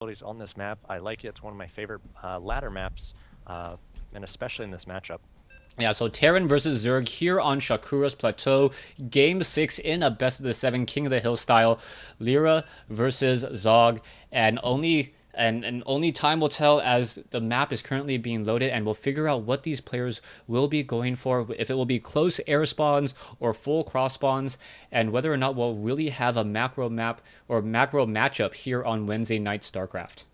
abilities on this map. I like it. It's one of my favorite ladder maps, and especially in this matchup. Yeah, so Terran versus Zerg here on Shakura's Plateau. Game 6 in a best of the 7 King of the Hill style. Lyra versus Zog. And only time will tell as the map is currently being loaded, and we'll figure out what these players will be going for, if it will be close air spawns or full cross spawns, and whether or not we'll really have a macro map or macro matchup here on Wednesday night StarCraft.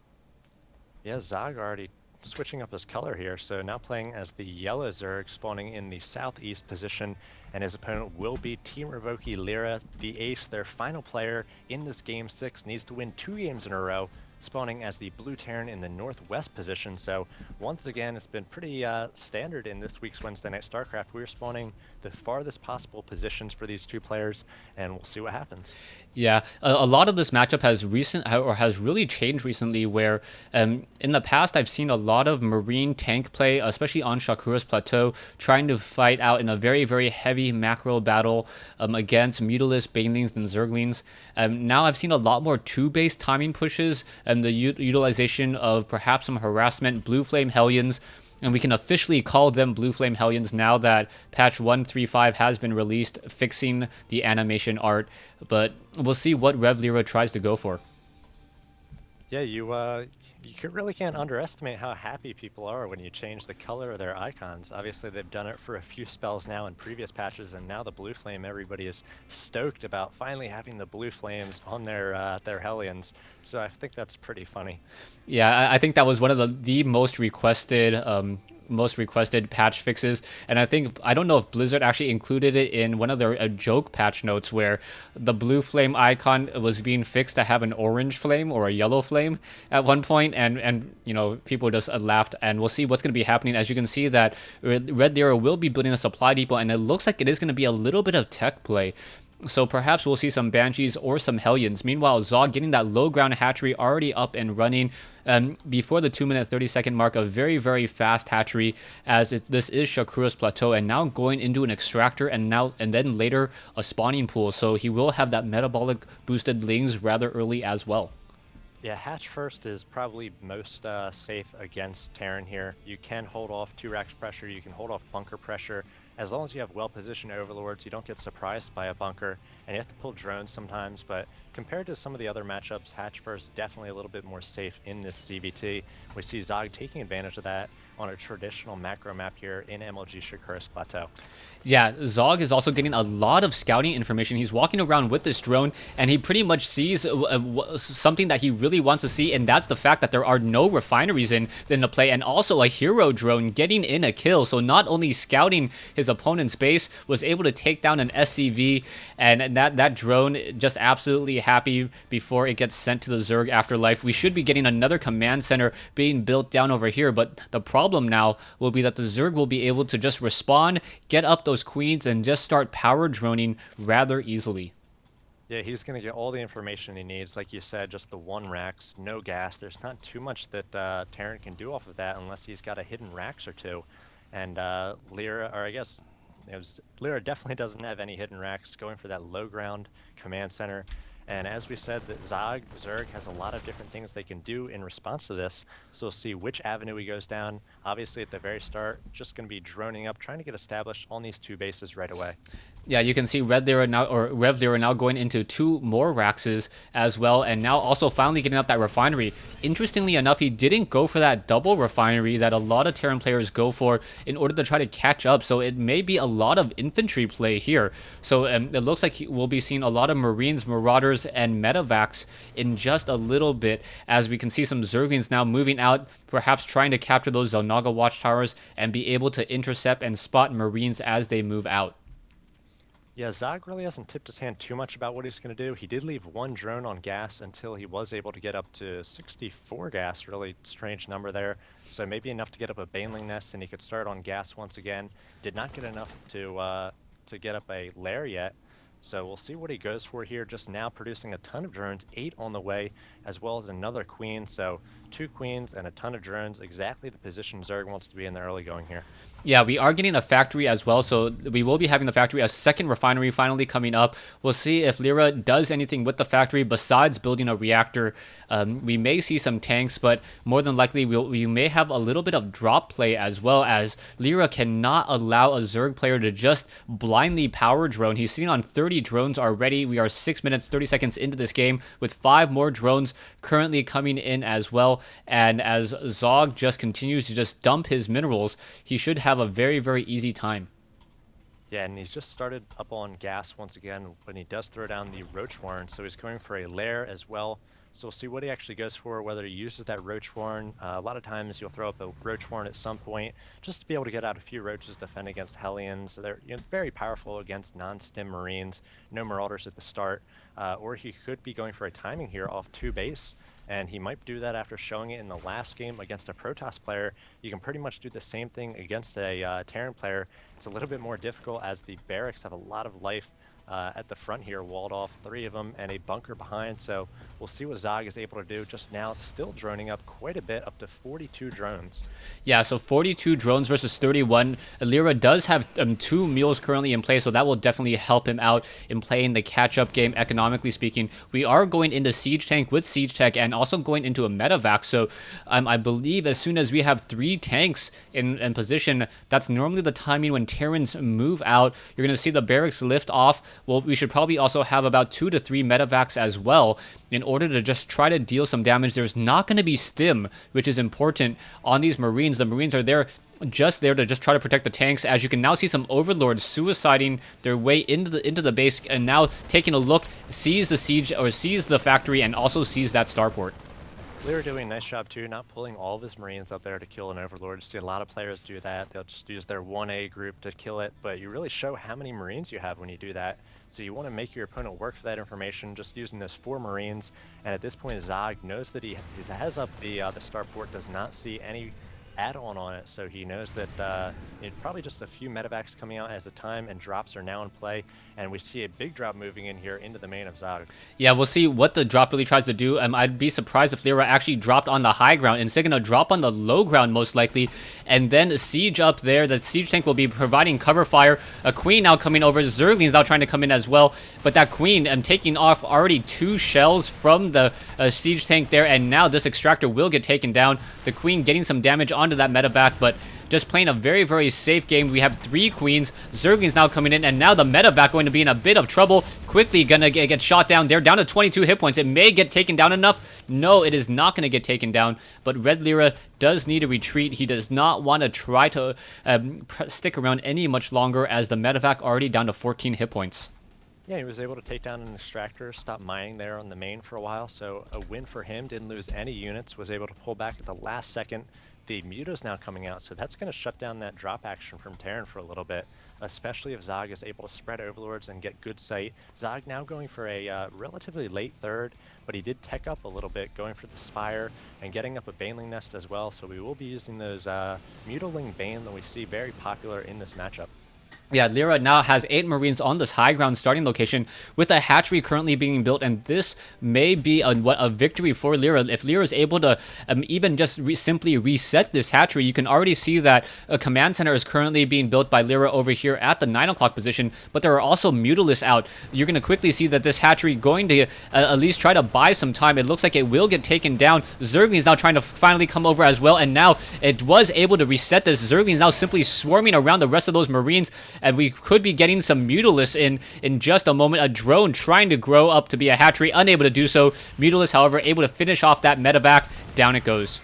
Yeah, Zog already switching up his color here, so now playing as the yellow Zerg, spawning in the southeast position, and his opponent will be Team Revoki Lyra, the ace. Their final player in this Game 6 needs to win 2 games in a row, spawning as the blue Terran in the northwest position. So once again, it's been pretty standard in this week's Wednesday Night StarCraft. We're spawning the farthest possible positions for these two players, and we'll see what happens. Yeah, a lot of this matchup has really changed recently. Where in the past I've seen a lot of Marine tank play, especially on Shakura's Plateau, trying to fight out in a very heavy macro battle against Mutalisk, Banelings, and Zerglings. Now I've seen a lot more two-based timing pushes and the utilization of perhaps some harassment, Blue Flame Hellions. And we can officially call them Blue Flame Hellions now that patch 135 has been released, fixing the animation art. But we'll see what Rev Lyra tries to go for. Yeah, really can't underestimate how happy people are when you change the color of their icons. Obviously, they've done it for a few spells now in previous patches, and now the blue flame, everybody is stoked about finally having the blue flames on their Hellions. So I think that's pretty funny. Yeah, I think that was one of the most requested patch fixes, and I don't know if Blizzard actually included it in one of their joke patch notes where the blue flame icon was being fixed to have an orange flame or a yellow flame at one point, and people just laughed. And we'll see what's going to be happening. As you can see, that Red Lyra will be building a supply depot, and it looks like it is going to be a little bit of tech play. So perhaps we'll see some Banshees or some Hellions. Meanwhile, Zog getting that low ground hatchery already up and running before the 2-minute 30-second mark. A very fast hatchery, as this is Shakura's Plateau, and now going into an extractor, and then later a spawning pool. So he will have that metabolic boosted lings rather early as well. Yeah, hatch first is probably most safe against Terran here. You can hold off 2 racks pressure, you can hold off bunker pressure. As long as you have well-positioned overlords, you don't get surprised by a bunker, and you have to pull drones sometimes, but compared to some of the other matchups, hatch first definitely a little bit more safe in this CBT. We see Zog taking advantage of that on a traditional macro map here in MLG Shakura's Plateau. Yeah, Zog is also getting a lot of scouting information. He's walking around with this drone, and he pretty much sees something that he really wants to see, and that's the fact that there are no refineries in the play, and also a hero drone getting in a kill. So not only scouting his opponent's base, was able to take down an SCV, and that drone just absolutely happy before it gets sent to the Zerg afterlife. We should be getting another command center being built down over here, but the problem now will be that the Zerg will be able to just respawn, get up those queens, and just start power droning rather easily. Yeah, he's going to get all the information he needs. Like you said, just the 1 racks, no gas. There's not too much that Terran can do off of that unless he's got a hidden racks or 2. And Lyra, or I guess Lyra definitely doesn't have any hidden racks, going for that low ground command center. And as we said, that Zerg has a lot of different things they can do in response to this. So we'll see which avenue he goes down. Obviously, at the very start, just going to be droning up, trying to get established on these 2 bases right away. Yeah, you can see Rev Lyra now going into 2 more Raxes as well, and now also finally getting up that refinery. Interestingly enough, he didn't go for that double refinery that a lot of Terran players go for in order to try to catch up, so it may be a lot of infantry play here. So it looks like we'll be seeing a lot of Marines, Marauders, and Metavacs in just a little bit, as we can see some Zerglings now moving out, perhaps trying to capture those Zelnaga watchtowers and be able to intercept and spot Marines as they move out. Yeah, Zog really hasn't tipped his hand too much about what he's going to do. He did leave 1 drone on gas until he was able to get up to 64 gas. Really strange number there. So maybe enough to get up a Baneling nest, and he could start on gas once again. Did not get enough to get up a lair yet. So we'll see what he goes for here. Just now producing a ton of drones, 8 on the way, as well as another queen. So 2 queens and a ton of drones, exactly the position Zerg wants to be in the early going here. Yeah, we are getting a factory as well, so we will be having the factory, a second refinery finally coming up. We'll see if Lyra does anything with the factory besides building a reactor. We may see some tanks, but more than likely we may have a little bit of drop play as well, as Lyra cannot allow a Zerg player to just blindly power drone. He's sitting on 30 drones already. We are 6 minutes, 30 seconds into this game with 5 more drones currently coming in as well. And as Zog just continues to just dump his minerals, he should have a very, very easy time. Yeah, and he's just started up on gas once again when he does throw down the Roach Warren, so he's going for a lair as well. So we'll see what he actually goes for, whether he uses that Roach Warren. A lot of times you'll throw up a Roach Warren at some point just to be able to get out a few Roaches to defend against Hellions. So they're very powerful against non-stim Marines, no Marauders at the start. Or he could be going for a timing here off 2 base, and he might do that after showing it in the last game against a Protoss player. You can pretty much do the same thing against a Terran player. It's a little bit more difficult as the barracks have a lot of life at the front here, walled off, 3 of them, and a bunker behind. So we'll see what Zog is able to do just now, still droning up quite a bit, up to 42 drones. Yeah, so 42 drones versus 31. Lyra does have 2 mules currently in play, so that will definitely help him out in playing the catch-up game, economically speaking. We are going into Siege Tank with Siege Tech and also going into a Medivac, so I believe as soon as we have 3 tanks in position, that's normally the timing when Terrans move out. You're going to see the barracks lift off. Well, we should probably also have about 2 to 3 Medivacs as well in order to just try to deal some damage. There's not going to be stim, which is important on these Marines. The Marines are there just there to just try to protect the tanks. As you can now see some Overlords suiciding their way into the base, and now taking a look, sees the siege or sees the factory and also sees that starport. Lyra doing a nice job too, not pulling all of his Marines up there to kill an Overlord. You see a lot of players do that. They'll just use their 1A group to kill it, but you really show how many Marines you have when you do that. So you want to make your opponent work for that information, just using those 4 Marines. And at this point, Zog knows that he has up the starport, does not see any add-on on it, so he knows that probably just a few Medivacs coming out as the time, and drops are now in play, and we see a big drop moving in here into the main of Zog. Yeah, we'll see what the drop really tries to do. I'd be surprised if Lyra actually dropped on the high ground. Instead, going to drop on the low ground most likely, and then siege up there. The siege tank will be providing cover fire. A queen now coming over. Zergling's now trying to come in as well, but that queen taking off already 2 shells from the siege tank there, and now this extractor will get taken down. The queen getting some damage onto that medevac, but just playing a very, very safe game. We have 3 queens. Zergling's now coming in, and now the medevac going to be in a bit of trouble. Quickly gonna get shot down. They're down to 22 hit points. It may get taken down enough. No, it is not going to get taken down, but Red Lyra does need a retreat. He does not want to try to stick around any much longer, as the medevac already down to 14 hit points. Yeah, he was able to take down an extractor, stop mining there on the main for a while, so a win for him. Didn't lose any units, was able to pull back at the last second. The Muta's now coming out, so that's going to shut down that drop action from Terran for a little bit, especially if Zog is able to spread Overlords and get good sight. Zog now going for a relatively late third, but he did tech up a little bit, going for the Spire and getting up a Baneling Nest as well, so we will be using those Mutaling Bane that we see very popular in this matchup. Yeah, Lyra now has 8 Marines on this high ground starting location with a hatchery currently being built, and this may be a victory for Lyra. If Lyra is able to even just simply reset this hatchery, you can already see that a command center is currently being built by Lyra over here at the 9 o'clock position, but there are also Mutalisks out. You're going to quickly see that this hatchery going to at least try to buy some time. It looks like it will get taken down. Zergling is now trying to finally come over as well, and now it was able to reset this. Zergling is now simply swarming around the rest of those Marines, and we could be getting some Mutalisks in just a moment. A drone trying to grow up to be a hatchery, unable to do so. Mutalisks, however, able to finish off that medevac. Down it goes.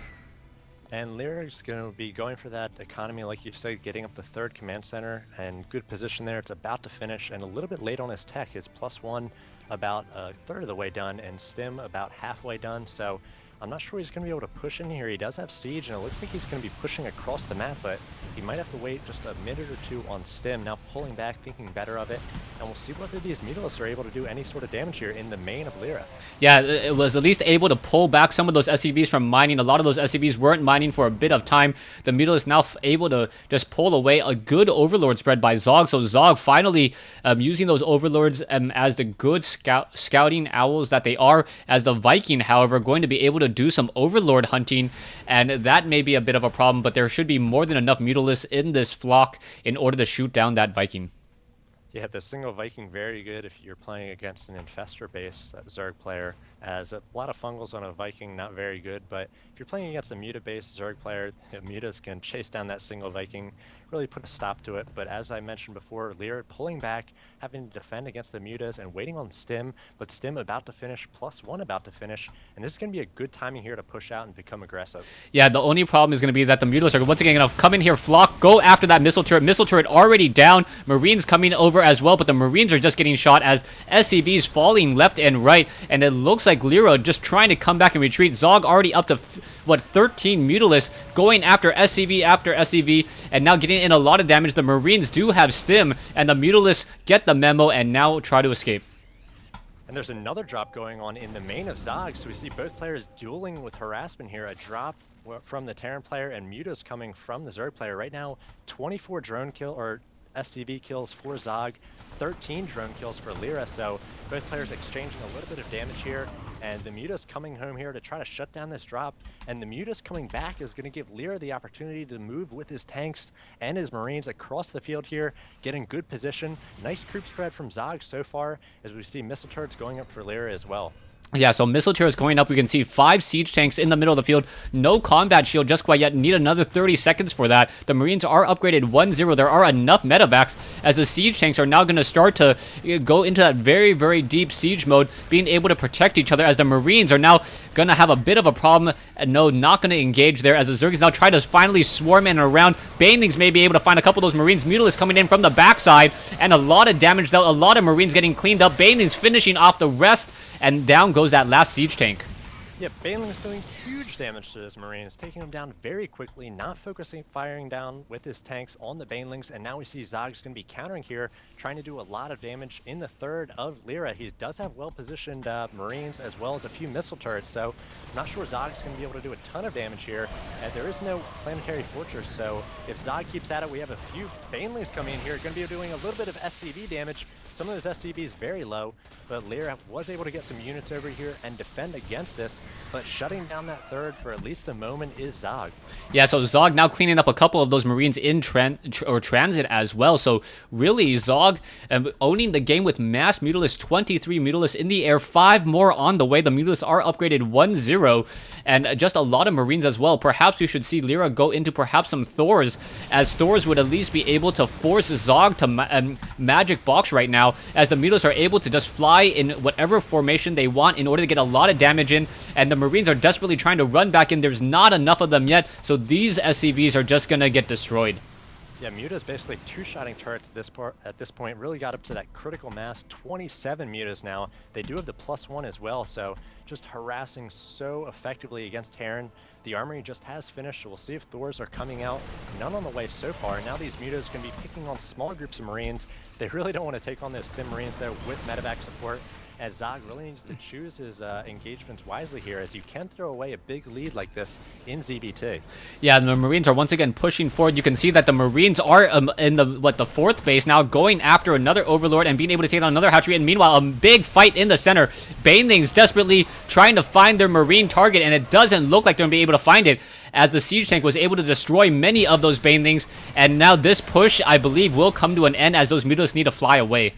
And Lyra's going to be going for that economy, like you said, getting up the 3rd command center, and good position there. It's about to finish, and a little bit late on his tech. His +1 about a third of the way done, and stim about halfway done, so I'm not sure he's going to be able to push in here. He does have siege, and it looks like he's going to be pushing across the map, but he might have to wait just a minute or 2 on stim. Now pulling back, thinking better of it, and we'll see whether these Mutalisks are able to do any sort of damage here in the main of Lyra. Yeah, it was at least able to pull back some of those SCVs from mining. A lot of those SCVs weren't mining for a bit of time. The Mutalisks now able to just pull away a good Overlord spread by Zog. So Zog finally using those Overlords as the good scouting owls that they are, as the Viking, however, going to be able to to do some Overlord hunting, and that may be a bit of a problem, but there should be more than enough Mutalisks in this flock in order to shoot down that Viking. Yeah, the single Viking very good if you're playing against an Infestor base Zerg player, as a lot of fungals on a Viking, not very good, but if you're playing against a Muta-based Zerg player, Mutas can chase down that single Viking, really put a stop to it, but as I mentioned before, Lyra pulling back, having to defend against the Mutas and waiting on Stim, but Stim about to finish, +1 about to finish, and this is going to be a good timing here to push out and become aggressive. Yeah, the only problem is going to be that the Mutalisks are once again going to come in here, flock, go after that missile turret already down, Marines coming over as well, but the Marines are just getting shot as SCVs falling left and right, and it looks like Lyra just trying to come back and retreat. Zog already up to, 13 Mutalisks going after SCV, and now getting in a lot of damage. The Marines do have Stim, and the Mutalisks get the memo and now try to escape. And there's another drop going on in the main of Zog, so we see both players dueling with harassment here. A drop from the Terran player and Mutas coming from the Zerg player. Right now, 24 drone kill or SCV kills for Zog, 13 drone kills for Lyra, so both players exchanging a little bit of damage here, and the Mutas coming home here to try to shut down this drop, and the Mutas coming back is going to give Lyra the opportunity to move with his tanks and his Marines across the field here, getting good position. Nice creep spread from Zog so far, as we see missile turrets going up for Lyra as well. Yeah, so missile turrets going up. We can see 5 siege tanks in the middle of the field. No combat shield just quite yet. Need another 30 seconds for that. The Marines are upgraded 1-0. There are enough medevacs as the siege tanks are now going to start to go into that very, very deep siege mode, being able to protect each other, as the Marines are now going to have a bit of a problem. And no, not going to engage there, as the Zergis now try to finally swarm in and around. Banelings may be able to find a couple of those Marines. Mutalisks coming in from the backside, and a lot of damage dealt. A lot of Marines getting cleaned up. Banelings finishing off the rest, and down goes that last siege tank. Yeah, Baneling's doing huge damage to his Marines, taking them down very quickly, not focusing, firing down with his tanks on the Banelings, and now we see Zog's going to be countering here, trying to do a lot of damage in the third of Lyra. He does have well-positioned Marines as well as a few missile turrets, so I'm not sure Zog's going to be able to do a ton of damage here, and there is no planetary fortress, so if Zog keeps at it, we have a few Banelings coming in here, going to be doing a little bit of SCV damage. Some of those SCVs very low, but Lyra was able to get some units over here and defend against this, but shutting down that third for at least a moment is Zog. Yeah, so Zog now cleaning up a couple of those Marines in transit as well. So really, Zog owning the game with mass Mutalisks, 23 Mutalisks in the air, 5 more on the way. The Mutalisks are upgraded 1-0, and just a lot of Marines as well. Perhaps we should see Lyra go into perhaps some Thors, as Thors would at least be able to force Zog to magic box right now, as the Mutalisks are able to just fly in whatever formation they want in order to get a lot of damage in, and the Marines are desperately trying to run back in. There's not enough of them yet, so these SCVs are just going to get destroyed. Yeah, Muta's basically two-shotting turrets at this point, really got up to that critical mass, 27 Mutas now. They do have the +1 as well, so just harassing so effectively against Terran. The armory just has finished, so we'll see if Thors are coming out. None on the way so far. Now these Mutas can be picking on small groups of Marines. They really don't want to take on those thin Marines though with medevac support, as Zog really needs to choose his engagements wisely here, as you can throw away a big lead like this in ZBT. Yeah, the Marines are once again pushing forward. You can see that the Marines are in the fourth base now, going after another Overlord and being able to take on another hatchery. And meanwhile, a big fight in the center. Banelings desperately trying to find their Marine target, and it doesn't look like they're going to be able to find it, as the siege tank was able to destroy many of those Banelings. And now this push, I believe, will come to an end, as those Mutalisks need to fly away.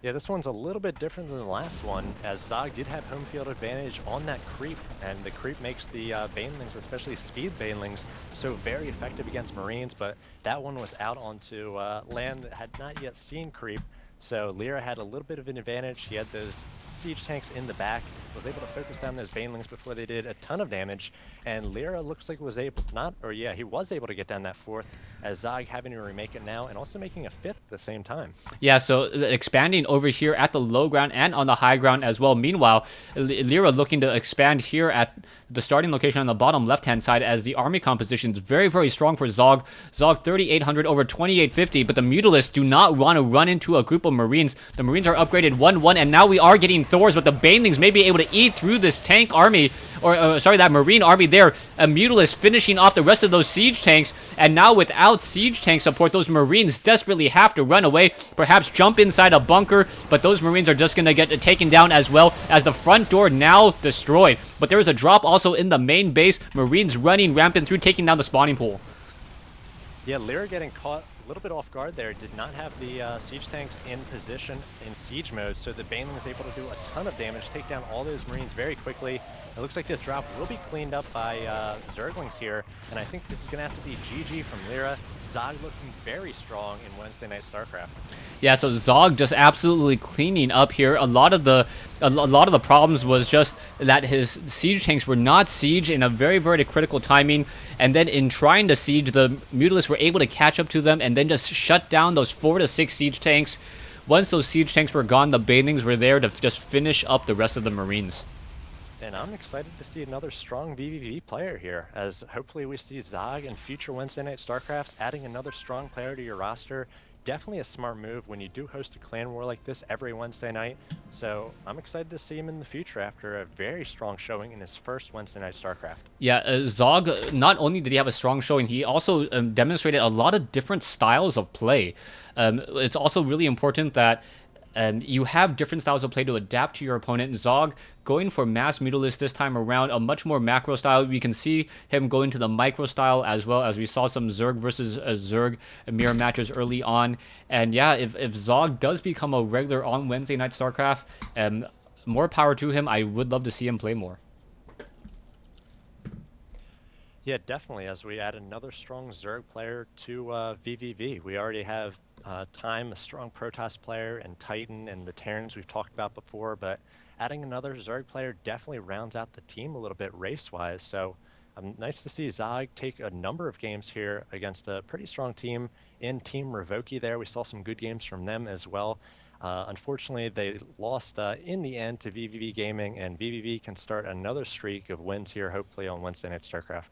Yeah, this one's a little bit different than the last one, as Zog did have home field advantage on that creep, and the creep makes the Banelings, especially speed Banelings, so very effective against Marines, but that one was out onto land that had not yet seen creep, so Lyra had a little bit of an advantage. He had those siege tanks in the back, was able to focus down those Banelings before they did a ton of damage, and Lyra looks like was able he was able to get down that fourth, as Zog having to remake it now and also making a fifth at the same time. Yeah, so expanding over here at the low ground and on the high ground as well. Meanwhile, Lyra looking to expand here at the starting location on the bottom left-hand side, as the army composition is very, very strong for Zog. Zog 3,800 over 2,850, but the Mutalisks do not want to run into a group of Marines. The Marines are upgraded 1-1, and now we are getting Thors, but the Banelings may be able to eat through this tank army, or sorry, that Marine army there. A Mutalisk finishing off the rest of those siege tanks, and now without siege tank support, those Marines desperately have to run away, perhaps jump inside a bunker, but those Marines are just going to get taken down as well, as the front door now destroyed. But there is a drop also in the main base. Marines running rampant through, taking down the spawning pool. Yeah, Lyra getting caught a little bit off guard there. Did not have the siege tanks in position in siege mode, so the Baneling was able to do a ton of damage, take down all those Marines very quickly. It looks like this drop will be cleaned up by Zerglings here, and I think this is going to have to be GG from Lyra. Zog looking very strong in Wednesday Night StarCraft. Yeah, so Zog just absolutely cleaning up here. A lot of the problems was just that his siege tanks were not siege in a very, very critical timing, and then in trying to siege, the Mutalisks were able to catch up to them and then just shut down those 4 to 6 siege tanks. Once those siege tanks were gone, the Banelings were there to just finish up the rest of the Marines. And I'm excited to see another strong vVvV player here, as hopefully we see Zog in future Wednesday Night StarCrafts adding another strong player to your roster. Definitely a smart move when you do host a clan war like this every Wednesday night. So I'm excited to see him in the future after a very strong showing in his first Wednesday Night StarCraft. Yeah, Zog, not only did he have a strong showing, he also demonstrated a lot of different styles of play. It's also really important that you have different styles of play to adapt to your opponent. Zog going for mass Mutalisk this time around, a much more macro style. We can see him go into the micro style as well, as we saw some Zerg versus Zerg mirror matches early on. And yeah, if Zog does become a regular on Wednesday Night StarCraft, more power to him. I would love to see him play more. Yeah, definitely. As we add another strong Zerg player to vVv, we already have Time, a strong Protoss player, and Titan and the Terrans we've talked about before, but adding another Zerg player definitely rounds out the team a little bit race-wise. So nice to see Zog take a number of games here against a pretty strong team in Team Revoki there. We saw some good games from them as well. Unfortunately, they lost in the end to vVvGaming, and vVv can start another streak of wins here, hopefully on Wednesday Night StarCraft.